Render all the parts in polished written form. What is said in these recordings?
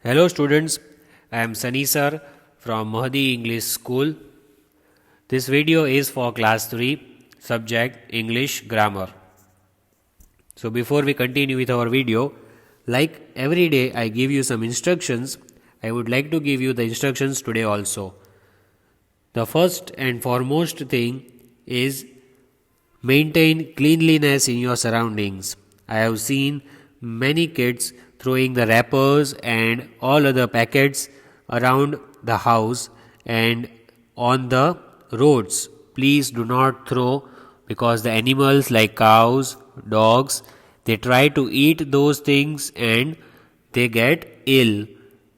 Hello students, I am Sunny sir from Mahdi English School. This video is for class 3 subject English grammar. So before we continue with our video, like every day I give you some instructions, I would like to give you the instructions today also. The first and foremost thing is maintain cleanliness in your surroundings. I have seen many kids throwing the wrappers and all other packets around the house and on the roads. Please do not throw, because the animals like cows, dogs, they try to eat those things and they get ill.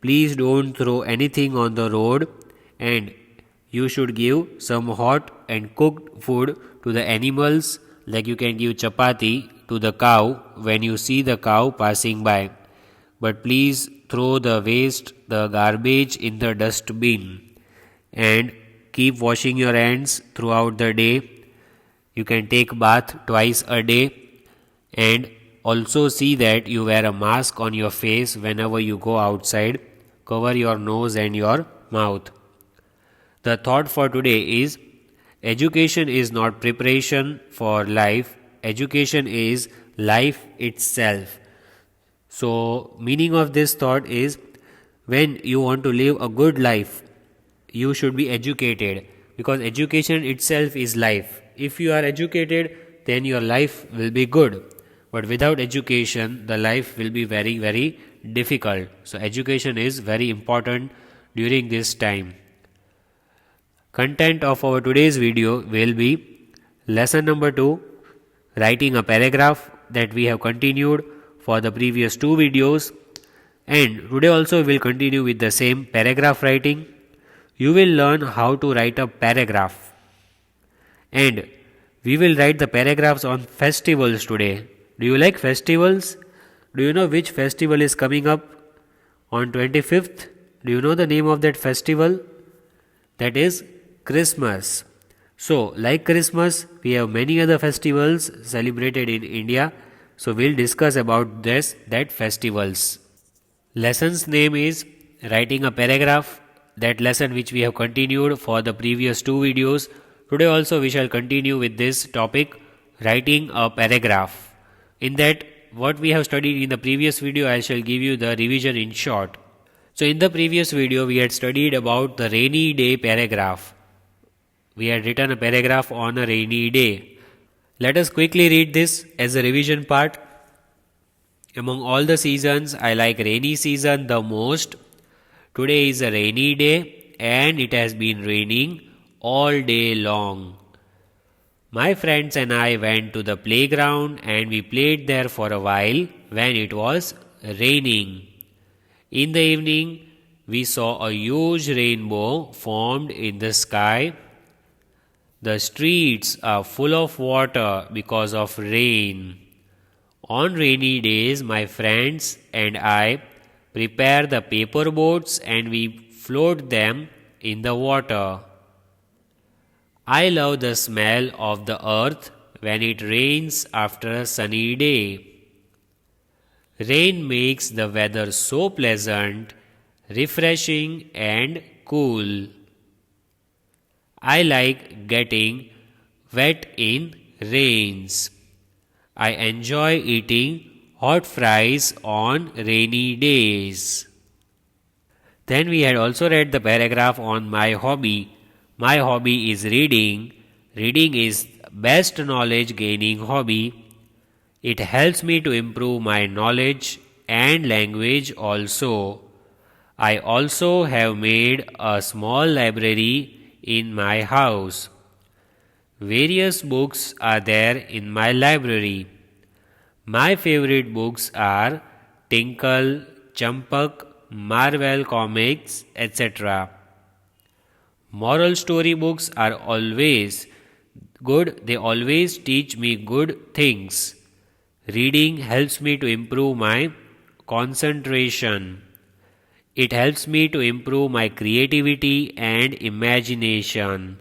Please don't throw anything on the road, and you should give some hot and cooked food to the animals, like you can give chapati to the cow when you see the cow passing by. But please throw the waste, the garbage in the dustbin, and keep washing your hands throughout the day. You can take bath twice a day, and also see that you wear a mask on your face whenever you go outside. Cover your nose and your mouth. The thought for today is education is not preparation for life, education is life itself. So, meaning of this thought is when you want to live a good life, you should be educated, because education itself is life. If you are educated, then your life will be good. But without education, the life will be very, very difficult. So, education is very important during this time. Content of our today's video will be lesson number 2, writing a paragraph, that we have continued for the previous 2 videos, and today also we will continue with the same paragraph writing. You will learn how to write a paragraph, and we will write the paragraphs on festivals today. Do you like festivals? Do you know which festival is coming up on 25th? Do you know the name of that festival? That is Christmas. So, like Christmas, we have many other festivals celebrated in India. So, we'll discuss about that festivals. Lesson's name is writing a paragraph. That lesson which we have continued for the previous 2 videos. Today also we shall continue with this topic, writing a paragraph. In that, what we have studied in the previous video, I shall give you the revision in short. So, in the previous video, we had studied about the rainy day paragraph. We had written a paragraph on a rainy day. Let us quickly read this as a revision part. Among all the seasons, I like rainy season the most. Today is a rainy day and it has been raining all day long. My friends and I went to the playground and we played there for a while when it was raining. In the evening, we saw a huge rainbow formed in the sky. The streets are full of water because of rain. On rainy days, my friends and I prepare the paper boats and we float them in the water. I love the smell of the earth when it rains after a sunny day. Rain makes the weather so pleasant, refreshing and cool. I like getting wet in rains. I enjoy eating hot fries on rainy days. Then we had also read the paragraph on my hobby. My hobby is reading. Reading is best knowledge gaining hobby. It helps me to improve my knowledge and language also. I also have made a small library in my house. Various books are there in my library. My favorite books are Tinkle, Champak, Marvel Comics, etc. Moral story books are always good, they always teach me good things. Reading helps me to improve my concentration. It helps me to improve my creativity and imagination.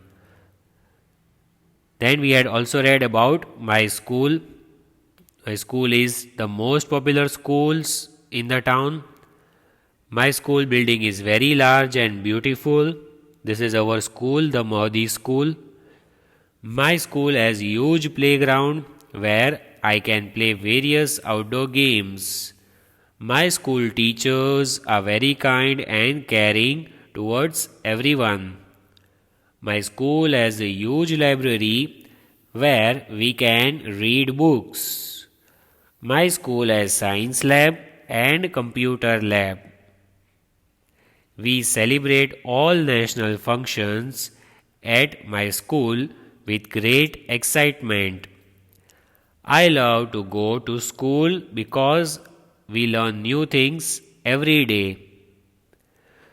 Then we had also read about my school. My school is the most popular schools in the town. My school building is very large and beautiful. This is our school, the Modi school. My school has huge playground where I can play various outdoor games. My school teachers are very kind and caring towards everyone. My school has a huge library where we can read books. My school has science lab and computer lab. We celebrate all national functions at my school with great excitement. I love to go to school because we learn new things every day.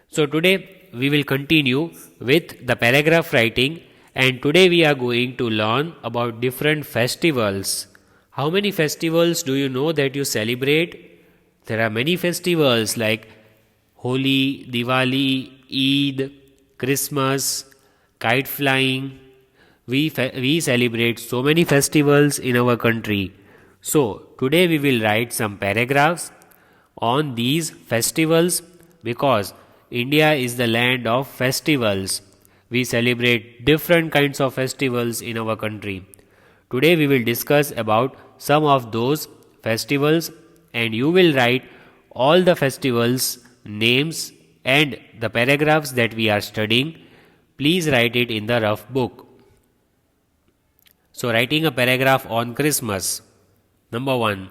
So today we will continue with the paragraph writing, and today we are going to learn about different festivals. How many festivals do you know that you celebrate? There are many festivals like Holi, Diwali, Eid, Christmas, kite flying. We celebrate so many festivals in our country. So, today we will write some paragraphs on these festivals because India is the land of festivals. We celebrate different kinds of festivals in our country. Today we will discuss about some of those festivals, and you will write all the festivals names and the paragraphs that we are studying. Please write it in the rough book. So, writing a paragraph on Christmas. Number 1.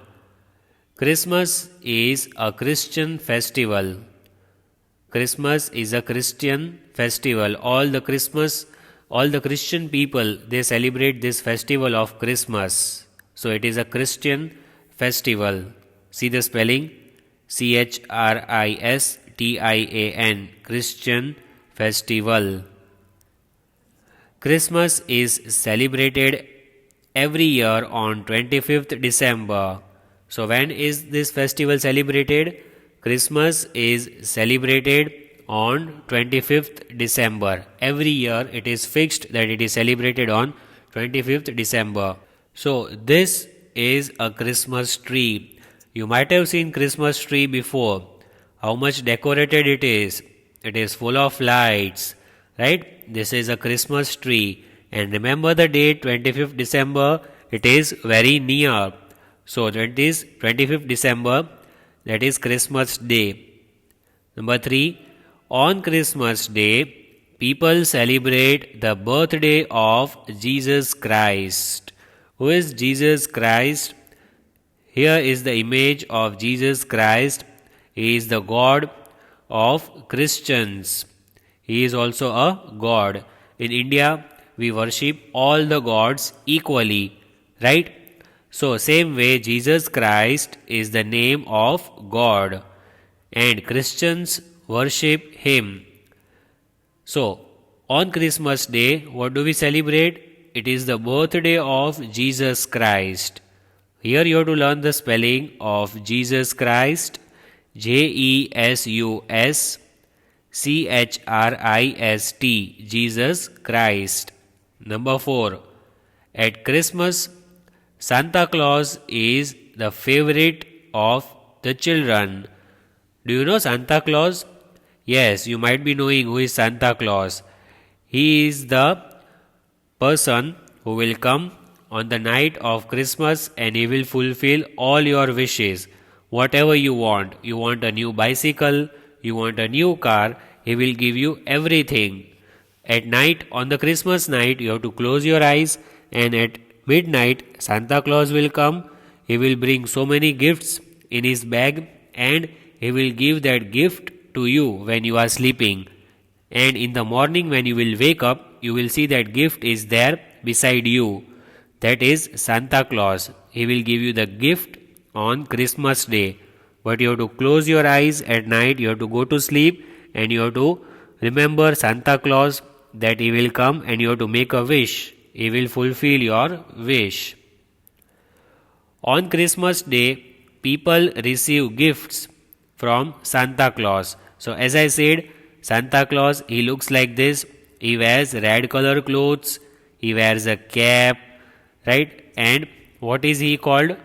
Christmas is a Christian festival. Christmas is a Christian festival. All the Christian people, they celebrate this festival of Christmas. So, it is a Christian festival. See the spelling? Christian, Christian festival. Christmas is celebrated every year on 25th December. So when is this festival celebrated? Christmas is celebrated on 25th December. Every year it is fixed that it is celebrated on 25th December. So this is a Christmas tree. You might have seen Christmas tree before. How much decorated it is. It is full of lights. Right? This is a Christmas tree. And remember the date 25th December. It is very near. So that is 25th December. That is Christmas Day. Number 3. On Christmas Day, people celebrate the birthday of Jesus Christ. Who is Jesus Christ? Here is the image of Jesus Christ. He is the God of Christians. He is also a God. In India, we worship all the gods equally, right? So, same way, Jesus Christ is the name of God, and Christians worship Him. So, on Christmas Day, what do we celebrate? It is the birthday of Jesus Christ. Here you have to learn the spelling of Jesus Christ. JESUS CHRIST, Jesus Christ. Number 4. At Christmas, Santa Claus is the favorite of the children. Do you know Santa Claus? Yes, you might be knowing who is Santa Claus. He is the person who will come on the night of Christmas and he will fulfill all your wishes. Whatever you want a new bicycle, you want a new car, he will give you everything. At night, on the Christmas night, you have to close your eyes, and at midnight, Santa Claus will come. He will bring so many gifts in his bag, and he will give that gift to you when you are sleeping. And in the morning, when you will wake up, you will see that gift is there beside you. That is Santa Claus. He will give you the gift on Christmas Day. But you have to close your eyes at night, you have to go to sleep, and you have to remember Santa Claus, that he will come and you have to make a wish. He will fulfill your wish. On Christmas Day, people receive gifts from Santa Claus. So as I said, Santa Claus, he looks like this. He wears red color clothes. He wears a cap, right? And what is he called?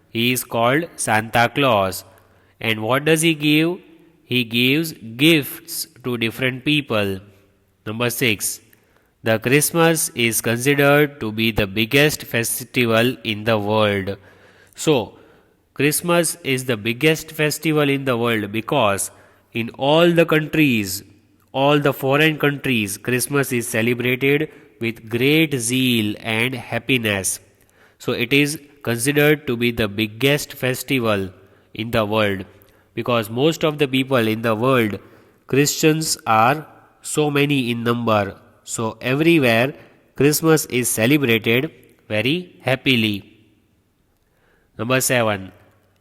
He is called Santa Claus. And what does he give? he gives gifts to different people. Number 6. The Christmas is considered to be the biggest festival in the world. So, Christmas is the biggest festival in the world because in all the countries, all the foreign countries, Christmas is celebrated with great zeal and happiness. So, it is considered to be the biggest festival in the world because most of the people in the world, Christians are so many in number. So, everywhere Christmas is celebrated very happily. Number 7.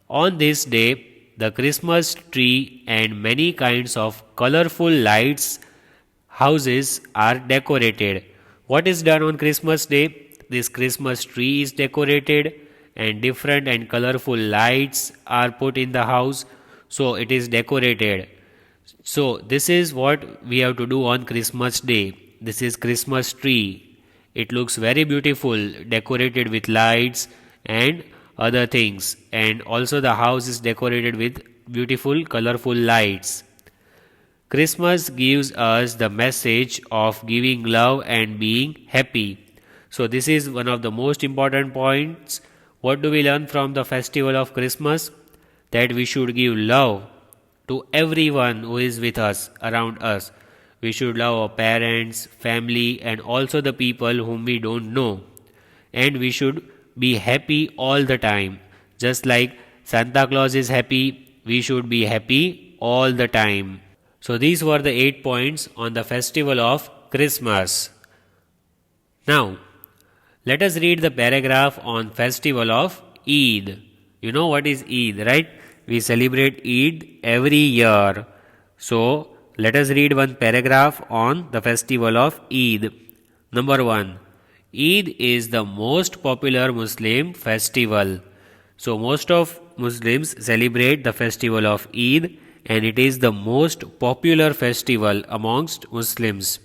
On this day, the Christmas tree and many kinds of colorful lights houses are decorated. What is done on Christmas day? This Christmas tree is decorated and different and colorful lights are put in the house. So it is decorated. So this is what we have to do on Christmas day. This is Christmas tree. It looks very beautiful, decorated with lights and other things, and also the house is decorated with beautiful colorful lights. Christmas gives us the message of giving love and being happy. So this is one of the most important points. What do we learn from the festival of Christmas? That we should give love to everyone who is with us, around us. We should love our parents, family, and also the people whom we don't know. And we should be happy all the time. Just like Santa Claus is happy, we should be happy all the time. So these were the 8 points on the festival of Christmas. Now, let us read the paragraph on festival of Eid. You know what is Eid, right? We celebrate Eid every year. So, let us read one paragraph on the festival of Eid. Number 1. Eid is the most popular Muslim festival. So most of Muslims celebrate the festival of Eid and it is the most popular festival amongst Muslims.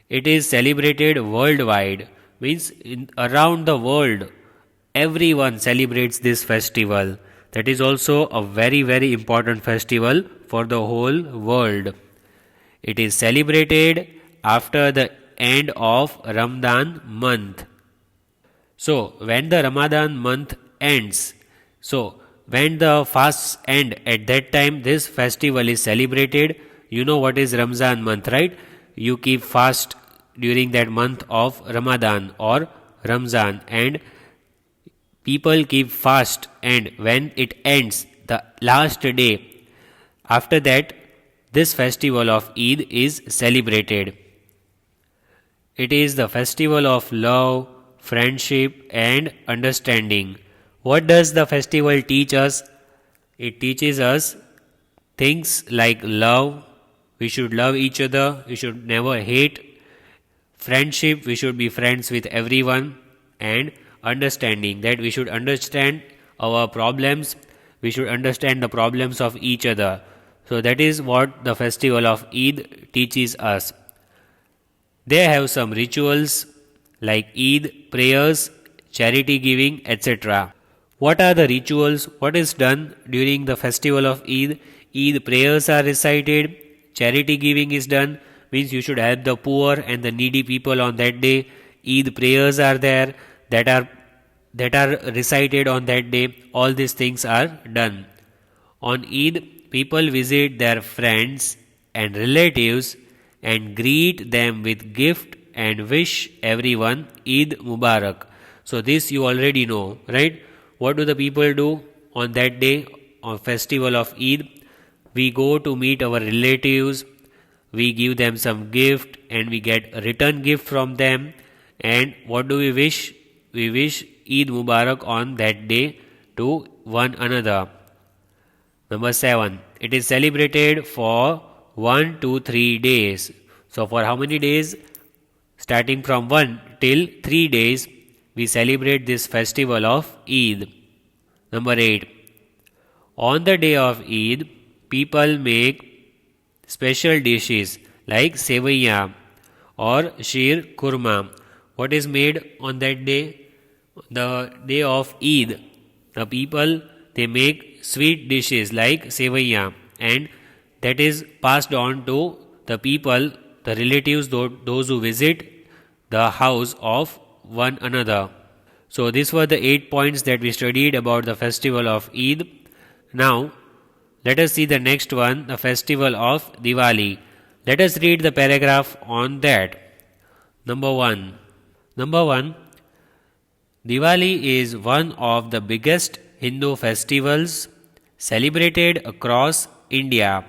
It is celebrated worldwide, means around the world everyone celebrates this festival. That is also a very very important festival for the whole world. It is celebrated after the end of Ramadan month. So when the Ramadan month ends, so when the fasts end, at that time this festival is celebrated. You know what is Ramzan month, right? You keep fast during that month of Ramadan or Ramzan, and people keep fast, and when it ends, the last day, after that this festival of Eid is celebrated. It is the festival of love, friendship and understanding. What does the festival teach us? It teaches us things like love. We should love each other. We should never hate. Friendship, we should be friends with everyone. And understanding, that we should understand our problems. We should understand the problems of each other. So that is what the festival of Eid teaches us. They have some rituals like Eid, prayers, charity giving, etc. What are the rituals? What is done during the festival of Eid? Eid prayers are recited, charity giving is done, means you should help the poor and the needy people on that day. Eid prayers are there that are recited on that day. All these things are done. On Eid, people visit their friends and relatives and greet them with gift and wish everyone Eid Mubarak. So this you already know, right? What do the people do on that day, on festival of Eid? We go to meet our relatives, we give them some gift and we get a return gift from them. And what do we wish? We wish Eid Mubarak on that day to one another. Number 7. It is celebrated for 1 to 3 days. So for how many days? Starting from 1 till 3 days, we celebrate this festival of Eid. Number 8. On the day of Eid, people make special dishes like sevaiya or sheer kurma. What is made on that day? The day of Eid, the people, they make sweet dishes like sevaiya, and that is passed on to the people, the relatives, those who visit the house of one another. So these were the 8 points that we studied about the festival of Eid. Now let us see the next one, the festival of Diwali. Let us read the paragraph on that. Number 1. Number 1. Diwali is one of the biggest Hindu festivals celebrated across India.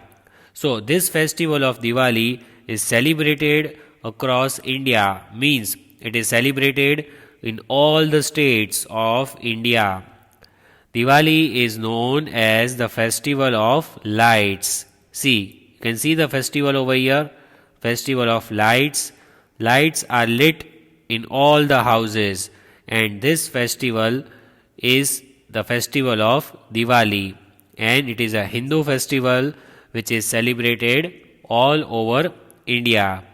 So this festival of Diwali is celebrated across India, means it is celebrated in all the states of India. Diwali is known as the festival of lights. See, you can see the festival over here, festival of lights. Lights are lit in all the houses, and this festival is the festival of Diwali, and it is a Hindu festival which is celebrated all over India.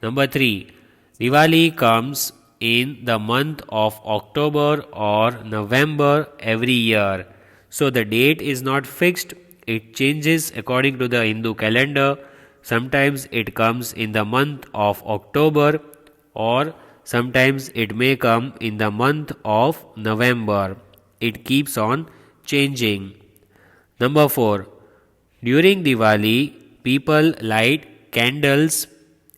Number 3. Diwali comes in the month of October or November every year. So the date is not fixed, it changes according to the Hindu calendar. Sometimes it comes in the month of October, or sometimes it may come in the month of November. It keeps on changing. Number 4. During Diwali, people light candles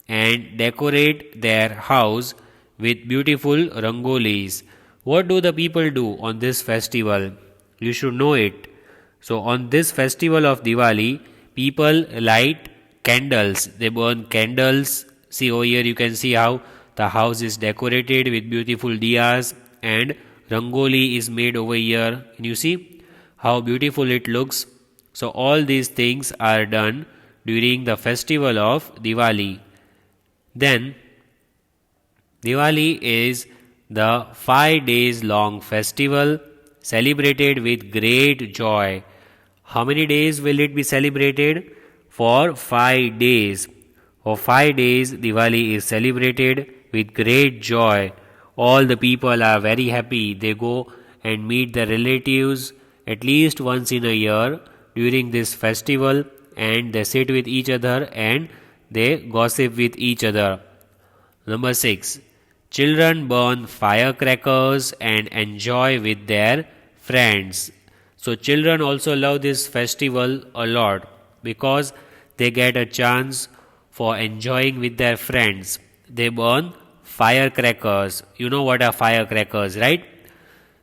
and decorate their house with beautiful rangolis. What do the people do on this festival? You should know it. So on this festival of Diwali, people light candles. They burn candles. See over here, you can see how the house is decorated with beautiful diyas, and rangoli is made over here. Can you see how beautiful it looks? So all these things are done during the festival of Diwali. Then Diwali is the 5 days long festival celebrated with great joy. How many days will it be celebrated? For 5 days. For 5 days Diwali is celebrated with great joy. All the people are very happy. They go and meet their relatives at least once in a year during this festival, and they sit with each other and they gossip with each other. Number 6. Children burn firecrackers and enjoy with their friends. So children also love this festival a lot because they get a chance for enjoying with their friends. They burn firecrackers. You know what are firecrackers, right?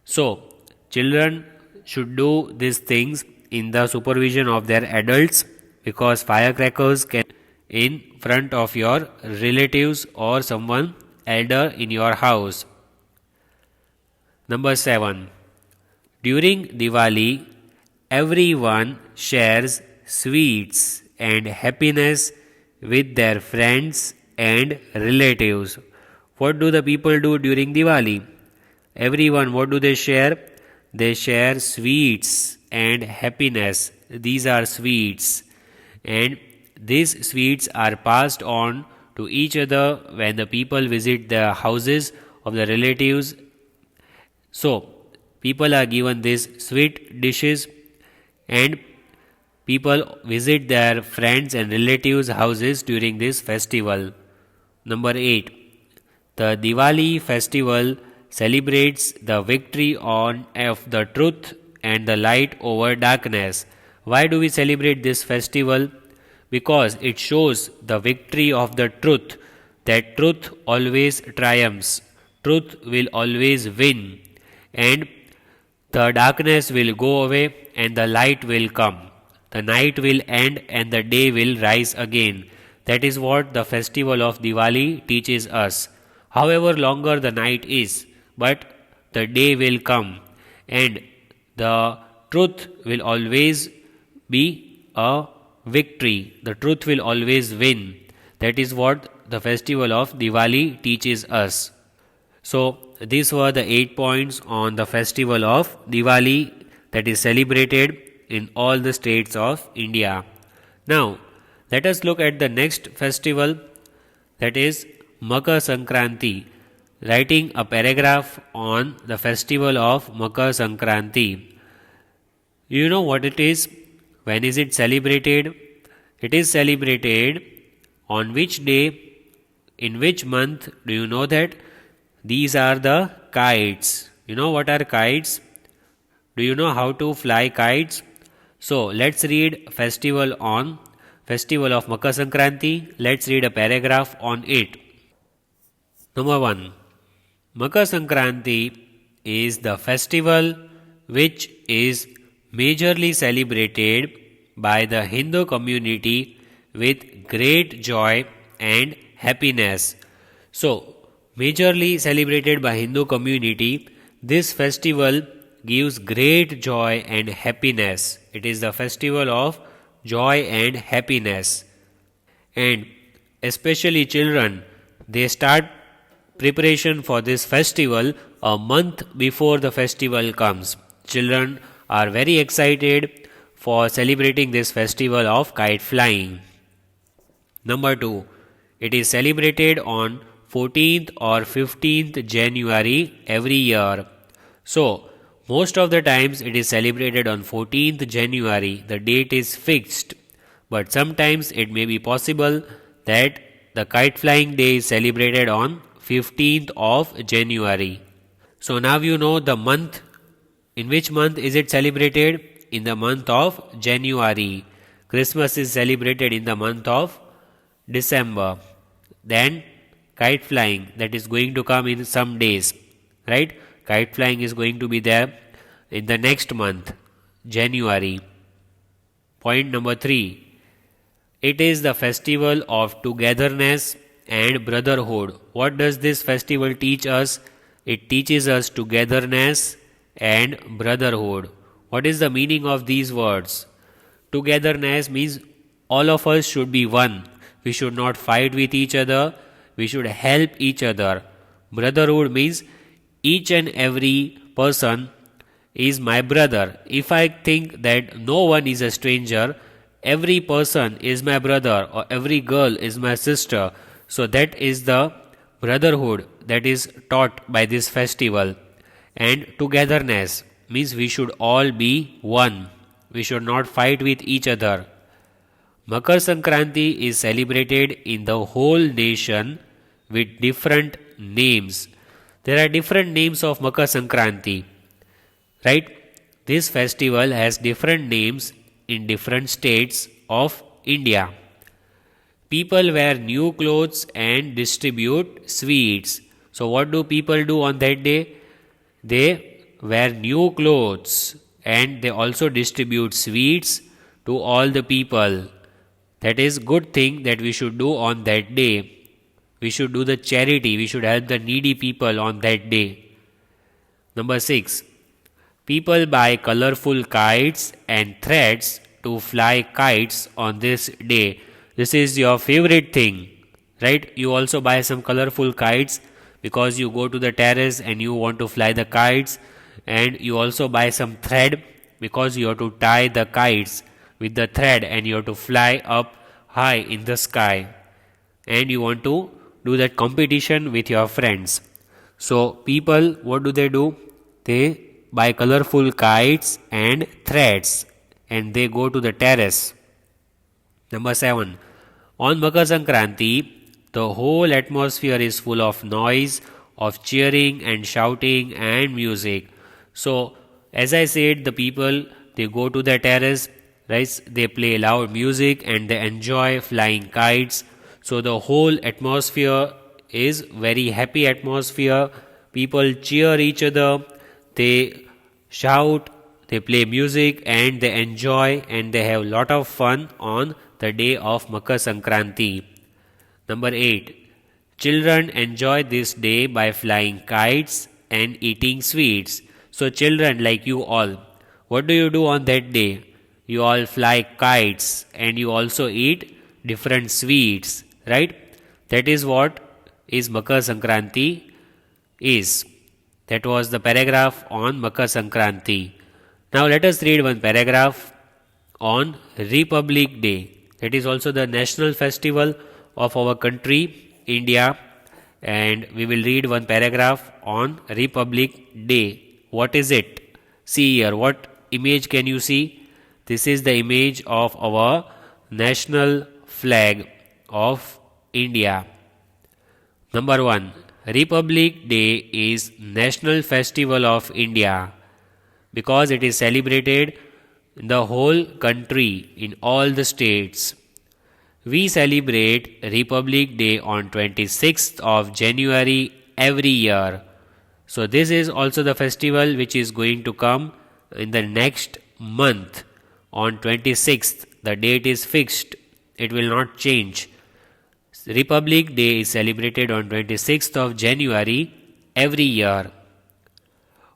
So children should do these things in the supervision of their adults, because firecrackers can in front of your relatives or someone elder in your house. Number 7. During Diwali, everyone shares sweets and happiness with their friends and relatives. What do the people do during Diwali? Everyone, what do they share? They share sweets and happiness. These are sweets, and these sweets are passed on to each other when the people visit the houses of the relatives. So people are given these sweet dishes, and people visit their friends and relatives' houses during this festival. Number 8. The Diwali festival celebrates the victory of the truth and the light over darkness. Why do we celebrate this festival? Because it shows the victory of the truth, that truth always triumphs, truth will always win, and the darkness will go away and the light will come. The night will end and the day will rise again. That is what the festival of Diwali teaches us. However longer the night is, but the day will come, and the truth will always be a victory. The truth will always win. That is what the festival of Diwali teaches us. So these were the 8 points on the festival of Diwali that is celebrated in all the states of India. Now let us look at the next festival, that is Makar Sankranti. Writing a paragraph on the festival of Makar Sankranti. You know what it is? When is it celebrated? It is celebrated on which day, in which month? Do you know that? These are the kites. You know what are kites? Do you know how to fly kites? So let's read festival of Makar Sankranti. Let's read a paragraph on it. Number 1. Makar Sankranti is the festival which is majorly celebrated by the Hindu community with great joy and happiness. So, majorly celebrated by Hindu community, this festival gives great joy and happiness. It is the festival of joy and happiness. And especially children, they start preparation for this festival a month before the festival comes. Children are very excited for celebrating this festival of kite flying. Number 2. It is celebrated on 14th or 15th January every year. So, most of the times it is celebrated on 14th January. The date is fixed. But sometimes it may be possible that the kite flying day is celebrated on 15th of January. So now you know the month. In which month is it celebrated? In the month of January. Christmas is celebrated in the month of December. Then kite flying, that is going to come in some days. Right? Kite flying is going to be there in the next month, January. Point number 3. It is the festival of togetherness and brotherhood. What does this festival teach us? It teaches us togetherness and brotherhood. What is the meaning of these words? Togetherness means all of us should be one. We should not fight with each other. We should help each other. Brotherhood means each and every person is my brother. If I think that no one is a stranger, every person is my brother or every girl is my sister. So that is the brotherhood that is taught by this festival. And togetherness means we should all be one. We should not fight with each other. Makar Sankranti is celebrated in the whole nation with different names. There are different names of Makar Sankranti. Right? This festival has different names in different states of India. People wear new clothes and distribute sweets. So what do people do on that day? They wear new clothes and they also distribute sweets to all the people. That is good thing that we should do on that day. We should do the charity. We should help the needy people on that day. Number 6. People buy colorful kites and threads to fly kites on this day. This is your favorite thing, right? You also buy some colorful kites because you go to the terrace and you want to fly the kites, and you also buy some thread because you have to tie the kites with the thread and you have to fly up high in the sky, and you want to do that competition with your friends. So people, what do? They buy colorful kites and threads and they go to the terrace. Number 7. On Makar Sankranti, the whole atmosphere is full of noise, of cheering and shouting and music. So, as I said, the people, they go to the terrace, right? They play loud music and they enjoy flying kites. So, the whole atmosphere is very happy atmosphere. People cheer each other, they shout, they play music and they enjoy and they have lot of fun on the day of Makar Sankranti. Number 8. Children enjoy this day by flying kites and eating sweets. So children like you all, what do you do on that day? You all fly kites and you also eat different sweets, right? That is what is Makar Sankranti is. That was the paragraph on Makar Sankranti. Now let us read one paragraph on Republic Day. It is also the national festival of our country, India, and we will read one paragraph on Republic Day. What is it? See here, what image can you see? This is the image of our national flag of India. Number 1. Republic Day is National Festival of India because it is celebrated in the whole country in all the states. We celebrate Republic Day on 26th of January every year. So this is also the festival which is going to come in the next month on 26th. The date is fixed. It will not change. Republic Day is celebrated on 26th of January every year.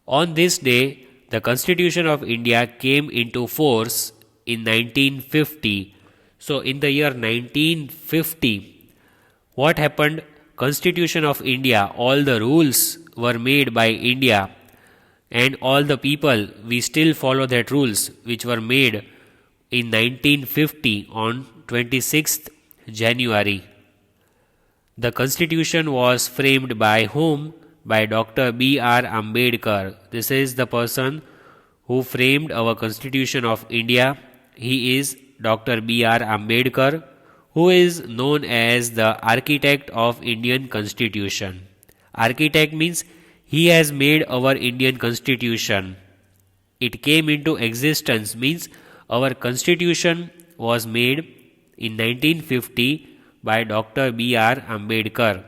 On this day, the Constitution of India came into force in 1950. So in the year 1950, what happened? Constitution of India, all the rules were made by India, and all the people, we still follow that rules which were made in 1950 on 26th January. The Constitution was framed by whom? By Dr. B.R. Ambedkar. This is the person who framed our Constitution of India. He is Dr. B.R. Ambedkar, who is known as the architect of Indian Constitution. Architect means he has made our Indian Constitution. It came into existence means our Constitution was made in 1950 by Dr. B.R. Ambedkar.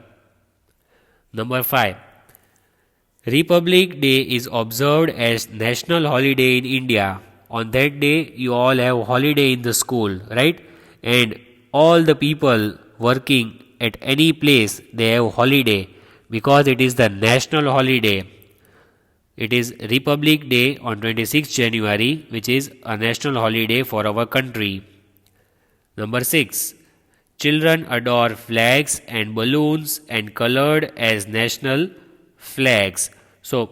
Number 5. Republic Day is observed as national holiday in India. On that day, you all have holiday in the school, right? And all the people working at any place, they have holiday because it is the national holiday. It is Republic Day on 26th January, which is a national holiday for our country. Number 6. Children adore flags and balloons and colored as national flags. So,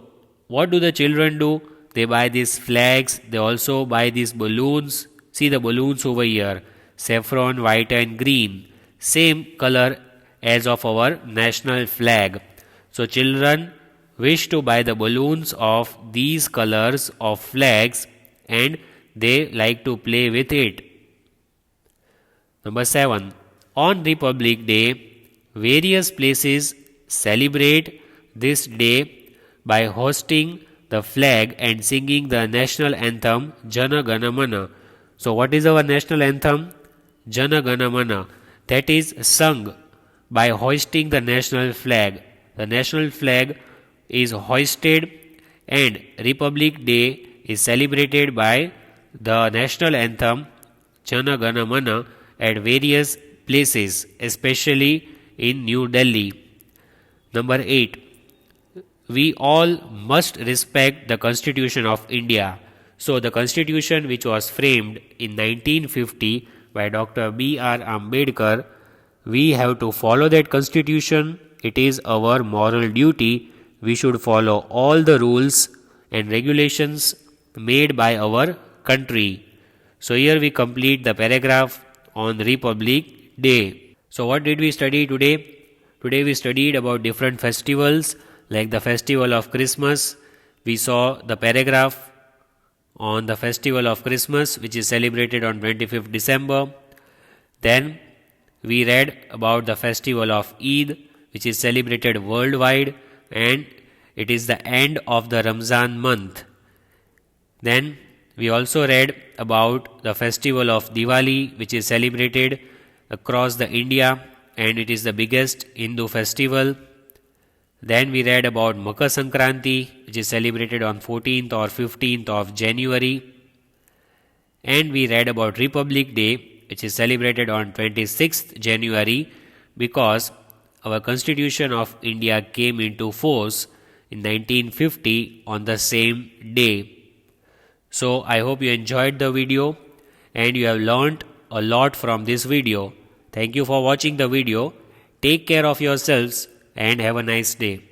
what do the children do? They buy these flags, they also buy these balloons. See the balloons over here, saffron, white and green. Same color as of our national flag. So, children wish to buy the balloons of these colors of flags and they like to play with it. Number 7. On Republic Day, various places celebrate this day by hosting the flag and singing the national anthem Jana Gana Mana. So what is our national anthem? Jana Gana Mana. That is sung by hoisting the national flag. The national flag is hoisted and Republic Day is celebrated by the national anthem Jana Gana Mana at various places, especially in New Delhi. Number 8. We all must respect the Constitution of India. So the Constitution which was framed in 1950 by Dr. B.R. Ambedkar, we have to follow that Constitution. It is our moral duty. We should follow all the rules and regulations made by our country. So here we complete the paragraph on Republic Day. So what did we study today? Today we studied about different festivals like the festival of Christmas. We saw the paragraph on the festival of Christmas which is celebrated on 25th December. Then we read about the festival of Eid which is celebrated worldwide and it is the end of the Ramzan month. Then we also read about the festival of Diwali which is celebrated across the India and it is the biggest Hindu festival. Then we read about Makar Sankranti which is celebrated on 14th or 15th of January. And we read about Republic Day which is celebrated on 26th January because our Constitution of India came into force in 1950 on the same day. So I hope you enjoyed the video and you have learnt a lot from this video. Thank you for watching the video. Take care of yourselves and have a nice day.